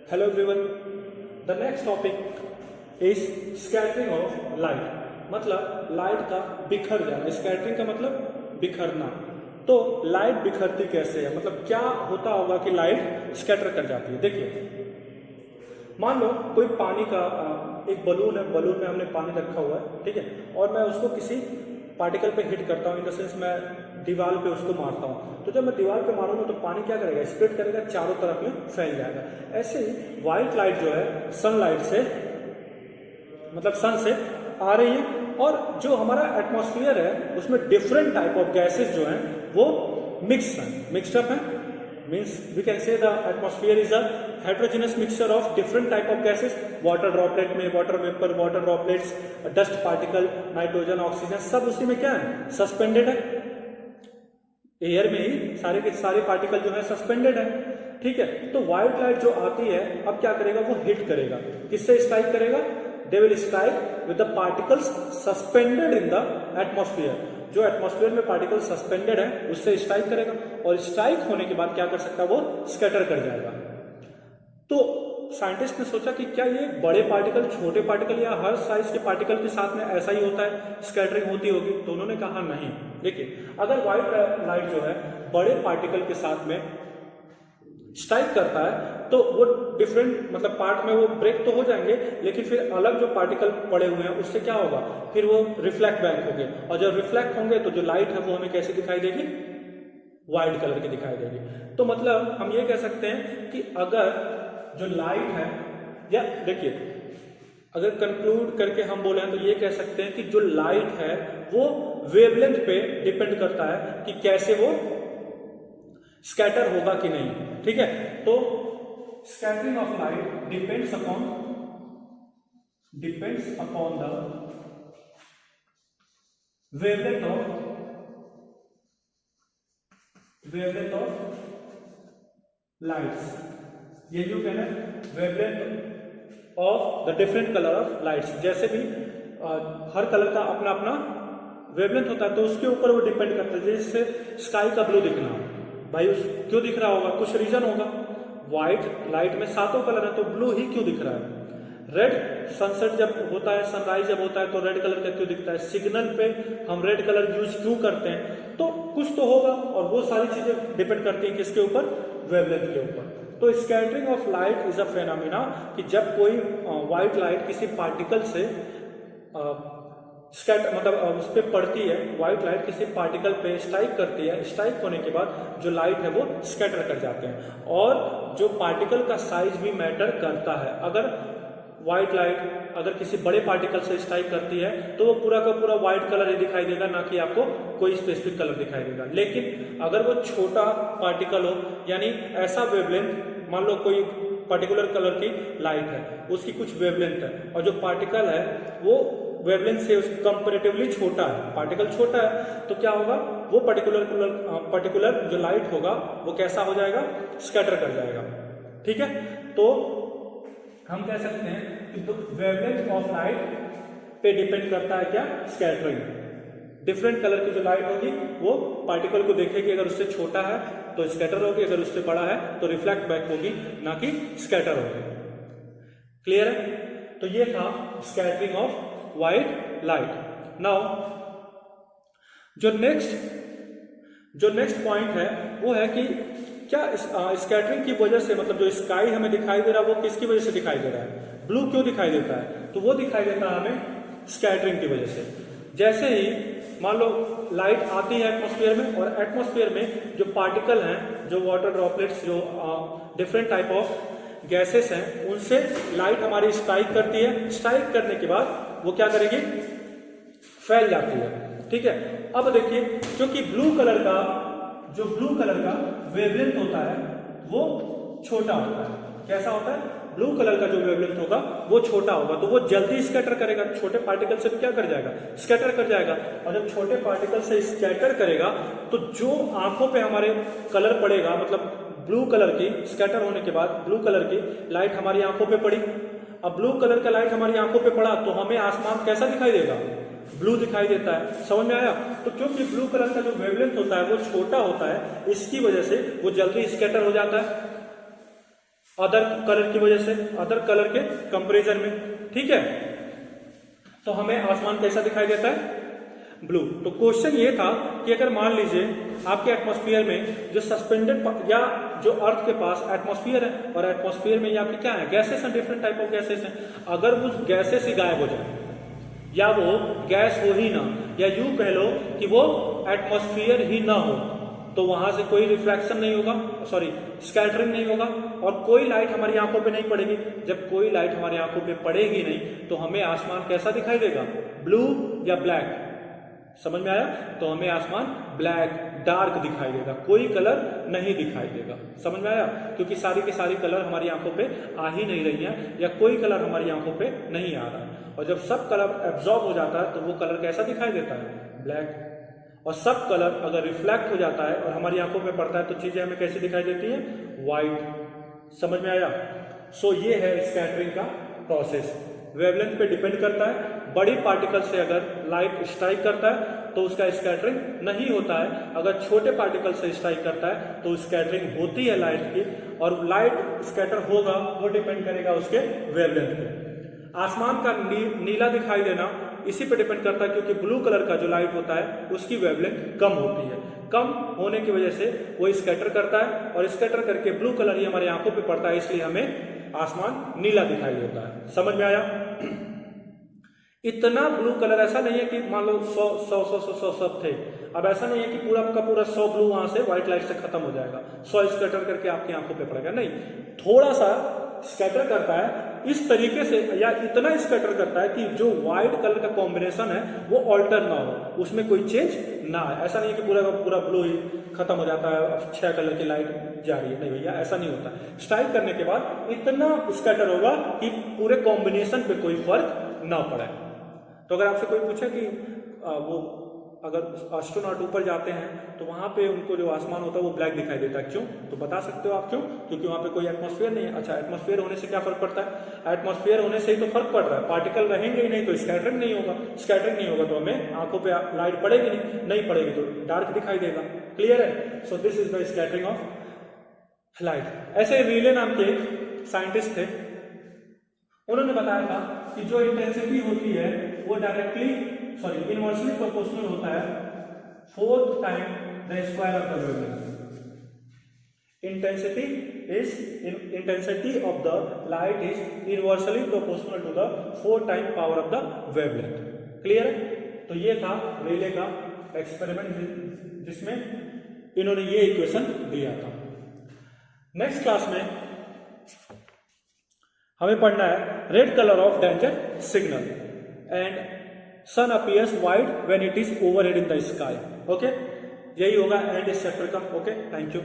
Hello everyone. The next topic is scattering of light. मतलब light का बिखर जाना. स्कैटरिंग का मतलब बिखरना. तो लाइट बिखरती कैसे है, मतलब क्या होता होगा कि लाइट स्कैटर कर जाती है. देखिए, मान लो कोई पानी का एक बलून है, बलून में हमने पानी रखा हुआ है, ठीक है, और मैं उसको किसी पार्टिकल पे हिट करता हूँ, इन द सेंस मैं दीवार पे उसको मारता हूँ. तो जब मैं दीवार पे मारूंगा तो पानी क्या करेगा, स्प्रेड करेगा, चारों तरफ में फैल जाएगा. ऐसे ही व्हाइट लाइट जो है सनलाइट से, मतलब सन से आ रही है, और जो हमारा एटमॉस्फेयर है उसमें डिफरेंट टाइप ऑफ गैसेस जो हैं वो मिक्स्ड अप है. Means we can say the atmosphere is a heterogeneous mixture of different type of gases. Water droplet में water vapour, water droplets, dust particle, nitrogen, oxygen, सब उसी में क्या है, सस्पेंडेड है. एयर में ही सारे के सारे पार्टिकल जो है सस्पेंडेड है, ठीक है. तो व्हाइट लाइट जो आती है, अब क्या करेगा, वो हिट करेगा. किससे स्ट्राइक करेगा? They will strike with the particles suspended in the atmosphere. जो एटमॉस्फेयर में पार्टिकल सस्पेंडेड है उससे स्ट्राइक करेगा, और स्ट्राइक होने के बाद क्या कर सकता है, वो स्कैटर कर जाएगा. तो साइंटिस्ट ने सोचा कि क्या ये बड़े पार्टिकल, छोटे पार्टिकल या हर साइज के पार्टिकल के साथ में ऐसा ही होता है, स्कैटरिंग होती होगी. तो उन्होंने कहा नहीं. देखिए, अगर व्हाइट लाइट जो है बड़े पार्टिकल के साथ में स्ट्राइक करता है तो वो डिफरेंट, मतलब पार्ट में वो ब्रेक तो हो जाएंगे, लेकिन फिर अलग जो पार्टिकल पड़े हुए हैं उससे क्या होगा, फिर वो रिफ्लेक्ट बैक होंगे, और जब रिफ्लेक्ट होंगे तो जो लाइट है वो हमें कैसे दिखाई देगी, व्हाइट कलर की दिखाई देगी. तो मतलब हम ये कह सकते हैं कि अगर जो लाइट है, या देखिए, अगर कंक्लूड करके हम बोले तो ये कह सकते हैं कि जो लाइट है वो वेवलेंथ पे डिपेंड करता है कि कैसे वो स्कैटर होगा कि नहीं. ठीक है, तो scattering of light depends upon the wavelength of lights. ये जो कहना है wavelength of the different colour of lights. जैसे भी हर कलर का अपना अपना वेवलेंथ होता है, तो उसके ऊपर वो डिपेंड करता है. जैसे स्काई का ब्लू दिखना, भाई क्यों दिख रहा होगा, कुछ रीजन होगा. व्हाइट लाइट में सातों कलर है तो ब्लू ही क्यों दिख रहा है. रेड सनसेट जब होता है, सनराइज जब होता है तो रेड कलर का क्यों दिखता है. सिग्नल पे हम रेड कलर यूज क्यों करते हैं, तो कुछ तो होगा. और वो सारी चीजें डिपेंड करती हैं किसके ऊपर, वेवलेंथ के ऊपर. तो scattering of light is a phenomena कि जब कोई व्हाइट लाइट किसी पार्टिकल से मतलब उस पर पड़ती है, व्हाइट लाइट किसी पार्टिकल पे स्ट्राइक करती है, स्ट्राइक होने के बाद जो लाइट है वो स्कैटर कर जाते हैं. और जो पार्टिकल का साइज भी मैटर करता है. अगर व्हाइट लाइट अगर किसी बड़े पार्टिकल से स्ट्राइक करती है तो वो पूरा का पूरा व्हाइट कलर ही दिखाई देगा, ना कि आपको कोई स्पेसिफिक कलर दिखाई देगा. लेकिन अगर वो छोटा पार्टिकल हो, यानी ऐसा वेवलेंथ, मान लो कोई पर्टिकुलर कलर की लाइट है, उसकी कुछ वेवलेंथ है, और जो पार्टिकल है वो वेवलेंथ से कंपेरेटिवली छोटा है, पार्टिकल छोटा है, तो क्या होगा, वो पर्टिकुलर जो लाइट होगा वो कैसा हो जाएगा, स्कैटर कर जाएगा. ठीक है, तो हम कह सकते हैं कि वेवलेंथ ऑफ लाइट पे डिपेंड करता है क्या, स्कैटरिंग. डिफरेंट कलर की जो लाइट होगी वो पार्टिकल को देखेगी, अगर उससे छोटा है तो स्कैटर होगी, अगर उससे बड़ा है तो रिफ्लेक्ट बैक होगी, ना कि स्कैटर होगी. क्लियर है. तो ये था scattering of white light. Now जो नेक्स्ट पॉइंट है वो है कि क्या स्कैटरिंग की वजह से, मतलब जो स्काई हमें दिखाई दे रहा है वो किसकी वजह से दिखाई दे रहा है, ब्लू क्यों दिखाई देता है, तो वो दिखाई देता है हमें स्कैटरिंग की वजह से. जैसे ही मान लो लाइट आती है एटमॉस्फेयर में, और एटमॉस्फेयर में जो पार्टिकल हैं, जो वाटर ड्रॉपलेट्स, जो डिफरेंट टाइप ऑफ गैसेस हैं, उनसे लाइट हमारी स्ट्राइक करती है. स्ट्राइक करने के बाद वो क्या करेगी, फैल जाती है. ठीक है, अब देखिए, क्योंकि ब्लू कलर का वेवलेंथ होता है वो छोटा होता है. कैसा होता है, ब्लू कलर का जो वेवलेंथ होगा वो छोटा होगा, तो वो जल्दी स्कैटर करेगा. छोटे पार्टिकल से क्या कर जाएगा, स्कैटर कर जाएगा. और जब छोटे पार्टिकल से स्कैटर करेगा तो जो आंखों पे हमारे कलर पड़ेगा, मतलब ब्लू कलर की, स्कैटर होने के बाद ब्लू कलर की लाइट हमारी आंखों पे पड़ी. अब ब्लू कलर का लाइट हमारी आंखों पे पड़ा तो हमें आसमान कैसा दिखाई देगा, ब्लू दिखाई देता है. समझ में आया. तो क्योंकि ब्लू कलर का जो वेवलेंथ होता है वो छोटा होता है, इसकी वजह से वो जल्दी स्कैटर हो जाता है. अदर कलर की वजह से, अदर कलर के कंपैरिजन में, ठीक है। तो हमें आसमान कैसा दिखाई देता है? ब्लू। तो क्वेश्चन ये था कि अगर मान लीजिए आपके एटमॉस्फेयर में जो सस्पेंडेड या जो अर्थ के पास एटमॉस्फेयर है और एटमॉस्फेयर में आपके क्या है, गैसेस हैं, डिफरेंट टाइप ऑफ गैसेस हैं, अगर वो गैसेस ही गायब हो जाए या वो गैस हो ही ना, या यूं कह लो कि वो एटमॉस्फेयर ही ना हो, तो वहां से कोई रिफ्रैक्शन नहीं होगा, सॉरी स्कैटरिंग नहीं होगा, और कोई लाइट हमारी आंखों पे नहीं पड़ेगी। जब कोई लाइट हमारी आंखों पे पड़ेगी नहीं तो हमें आसमान कैसा दिखाई देगा? ब्लू या ब्लैक? समझ में आया? तो हमें आसमान ब्लैक, डार्क दिखाई देगा, कोई कलर नहीं दिखाई देगा। समझ में आया? क्योंकि सारी की सारी कलर हमारी आंखों पे आ ही नहीं रही है, या कोई कलर हमारी आंखों पे नहीं आ रहा है। और जब सब कलर एब्जॉर्ब हो जाता है तो वो कलर कैसा दिखाई देता है? ब्लैक। और सब कलर अगर रिफ्लेक्ट हो जाता है और हमारी आंखों पे पड़ता है तो चीजें हमें कैसी दिखाई देती हैं? व्हाइट। समझ में आया? सो ये है स्कैटरिंग का प्रोसेस। वेवलेंथ पे डिपेंड करता है। बड़ी पार्टिकल से अगर लाइट स्ट्राइक करता है तो उसका स्कैटरिंग नहीं होता है, अगर छोटे पार्टिकल से स्ट्राइक करता है तो स्कैटरिंग होती है लाइट की, और लाइट स्कैटर होगा वो डिपेंड करेगा उसके वेवलेंथ पे। आसमान का नीला दिखाई देना इसी पे डिपेंड करता है, क्योंकि ब्लू कलर का जो लाइट होता है उसकी वेवलेंथ कम होती है। कम होने की वजह से वो स्कैटर करता है, और स्कैटर करके ब्लू कलर ही हमारी आंखों पे पड़ता है, इसलिए हमें आसमान नीला दिखाई देता है। समझ में आया? इतना ब्लू कलर ऐसा नहीं है कि मान लो 100 सब थे, अब ऐसा नहीं है कि पूरा का पूरा 100 ब्लू वहां से व्हाइट लाइट से खत्म हो जाएगा, 100 स्कैटर करके आपकी आंखों पे पड़ेगा, नहीं, थोड़ा सा स्कैटर करता है इस तरीके से, या इतना स्कैटर करता है कि जो व्हाइट कलर का कॉम्बिनेशन है वो ऑल्टर ना हो, उसमें कोई चेंज ना आए। ऐसा नहीं है कि पूरा का पूरा ब्लू ही खत्म हो जाता है, 6 कलर की लाइट जा रही है, नहीं भैया, ऐसा नहीं होता। स्ट्राइक करने के बाद इतना स्कैटर होगा कि पूरे कॉम्बिनेशन पे कोई फर्क ना पड़े। तो अगर आपसे कोई पूछे कि वो अगर एस्ट्रोनॉट ऊपर जाते हैं तो वहां पे उनको जो आसमान होता है वो ब्लैक दिखाई देता है, क्यों? तो बता सकते हो आप क्यों? क्योंकि वहां पे कोई एटमॉस्फेयर नहीं है। अच्छा, एटमॉस्फेयर होने से क्या फर्क पड़ता है? एटमॉस्फेयर होने से ही तो फर्क पड़ रहा है, पार्टिकल रहेंगे ही नहीं तो स्कैटरिंग नहीं होगा, स्कैटरिंग नहीं होगा तो हमें आंखों पे लाइट पड़ेगी नहीं पड़ेगी तो डार्क दिखाई देगा। क्लियर है? So this is the scattering of light. ऐसे रीले नाम के साइंटिस्ट थे, उन्होंने बताया था कि जो इंटेंसिटी होती है वो इनवर्सली प्रोपोर्शनल होता है 4 time the square of the wavelength. Intensity of the light is inversely proportional to the 4 time power of the wavelength. Clear है? तो ये था रेले का एक्सपेरिमेंट जिसमें इन्होंने ये इक्वेशन दिया था। नेक्स्ट क्लास में हमें पढ़ना है red colour of danger signal and sun appears white when it is overhead in the sky. Okay, यही होगा एंड इस चैप्टर का। Okay, thank you.